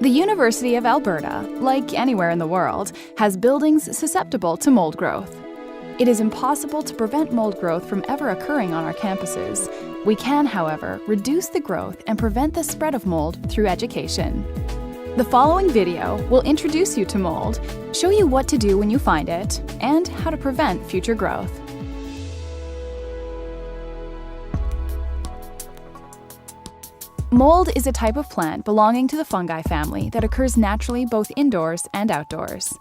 The University of Alberta, like anywhere in the world, has buildings susceptible to mold growth. It is impossible to prevent mold growth from ever occurring on our campuses. We can, however, reduce the growth and prevent the spread of mold through education. The following video will introduce you to mold, show you what to do when you find it, and how to prevent future growth. Mold is a type of plant belonging to the fungi family that occurs naturally both indoors and outdoors.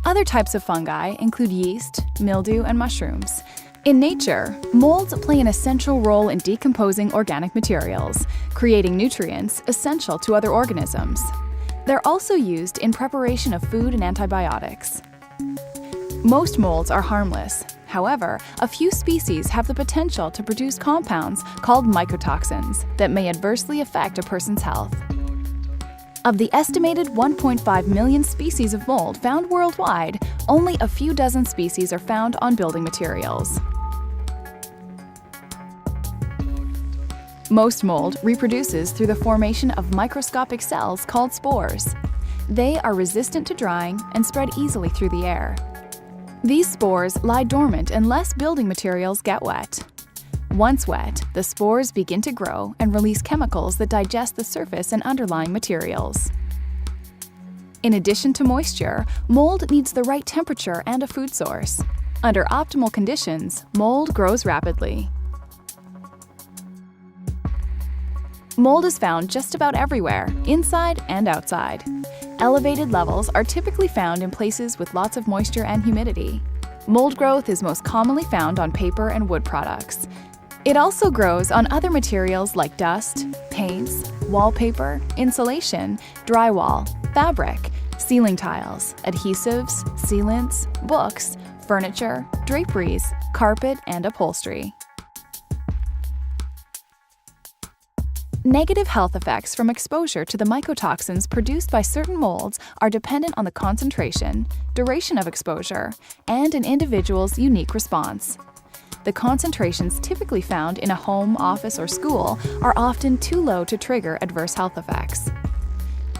Other types of fungi include yeast, mildew, and mushrooms. In nature, molds play an essential role in decomposing organic materials, creating nutrients essential to other organisms. They're also used in preparation of food and antibiotics. Most molds are harmless. However, a few species have the potential to produce compounds called mycotoxins that may adversely affect a person's health. Of the estimated 1.5 million species of mold found worldwide, only a few dozen species are found on building materials. Most mold reproduces through the formation of microscopic cells called spores. They are resistant to drying and spread easily through the air. These spores lie dormant unless building materials get wet. Once wet, the spores begin to grow and release chemicals that digest the surface and underlying materials. In addition to moisture, mold needs the right temperature and a food source. Under optimal conditions, mold grows rapidly. Mold is found just about everywhere, inside and outside. Elevated levels are typically found in places with lots of moisture and humidity. Mold growth is most commonly found on paper and wood products. It also grows on other materials like dust, paints, wallpaper, insulation, drywall, fabric, ceiling tiles, adhesives, sealants, books, furniture, draperies, carpet, and upholstery. Negative health effects from exposure to the mycotoxins produced by certain molds are dependent on the concentration, duration of exposure, and an individual's unique response. The concentrations typically found in a home, office, or school are often too low to trigger adverse health effects.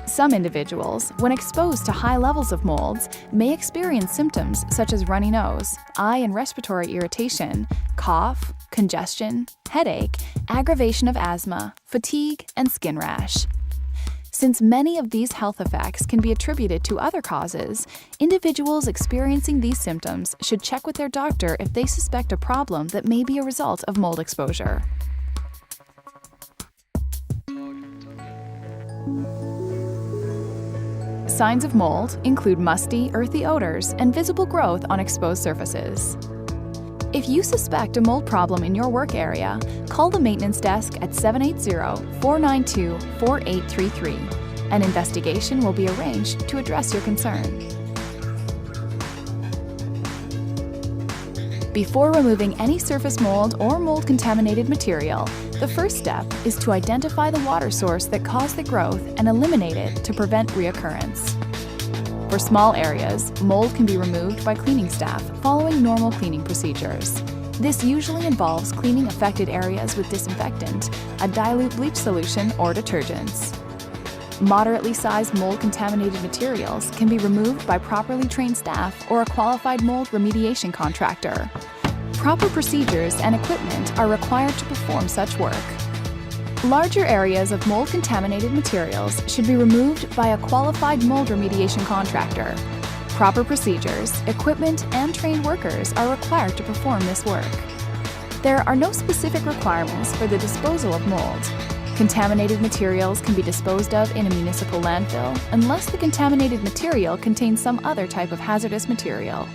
Some individuals, when exposed to high levels of molds, may experience symptoms such as runny nose, eye and respiratory irritation, cough, congestion, headache, aggravation of asthma, fatigue, and skin rash. Since many of these health effects can be attributed to other causes, individuals experiencing these symptoms should check with their doctor if they suspect a problem that may be a result of mold exposure. Signs of mold include musty, earthy odors and visible growth on exposed surfaces. If you suspect a mold problem in your work area, call the maintenance desk at 780-492-4833. An investigation will be arranged to address your concern. Before removing any surface mold or mold-contaminated material, the first step is to identify the water source that caused the growth and eliminate it to prevent reoccurrence. For small areas, mold can be removed by cleaning staff following normal cleaning procedures. This usually involves cleaning affected areas with disinfectant, a dilute bleach solution, or detergents. Moderately sized mold-contaminated materials can be removed by properly trained staff or a qualified mold remediation contractor. Proper procedures and equipment are required to perform such work. Larger areas of mold-contaminated materials should be removed by a qualified mold remediation contractor. Proper procedures, equipment, and trained workers are required to perform this work. There are no specific requirements for the disposal of mold. Contaminated materials can be disposed of in a municipal landfill unless the contaminated material contains some other type of hazardous material.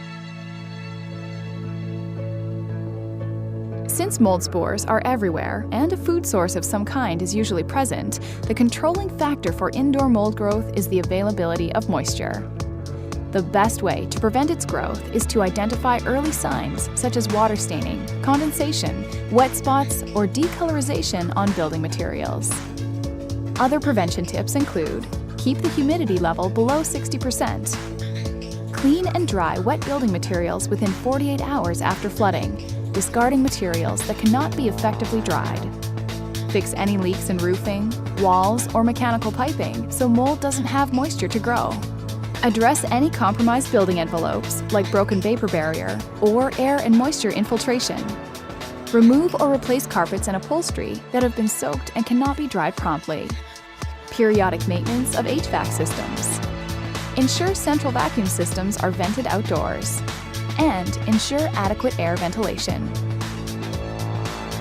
Since mold spores are everywhere and a food source of some kind is usually present, the controlling factor for indoor mold growth is the availability of moisture. The best way to prevent its growth is to identify early signs such as water staining, condensation, wet spots, or decolorization on building materials. Other prevention tips include: keep the humidity level below 60%. Clean and dry wet building materials within 48 hours after flooding, discarding materials that cannot be effectively dried. Fix any leaks in roofing, walls, or mechanical piping so mold doesn't have moisture to grow. Address any compromised building envelopes, like broken vapor barrier or air and moisture infiltration. Remove or replace carpets and upholstery that have been soaked and cannot be dried promptly. Periodic maintenance of HVAC systems. Ensure central vacuum systems are vented outdoors. And ensure adequate air ventilation.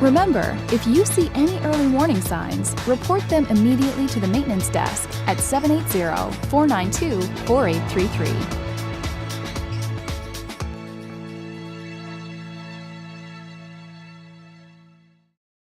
Remember, if you see any early warning signs, report them immediately to the maintenance desk at 780-492-4833.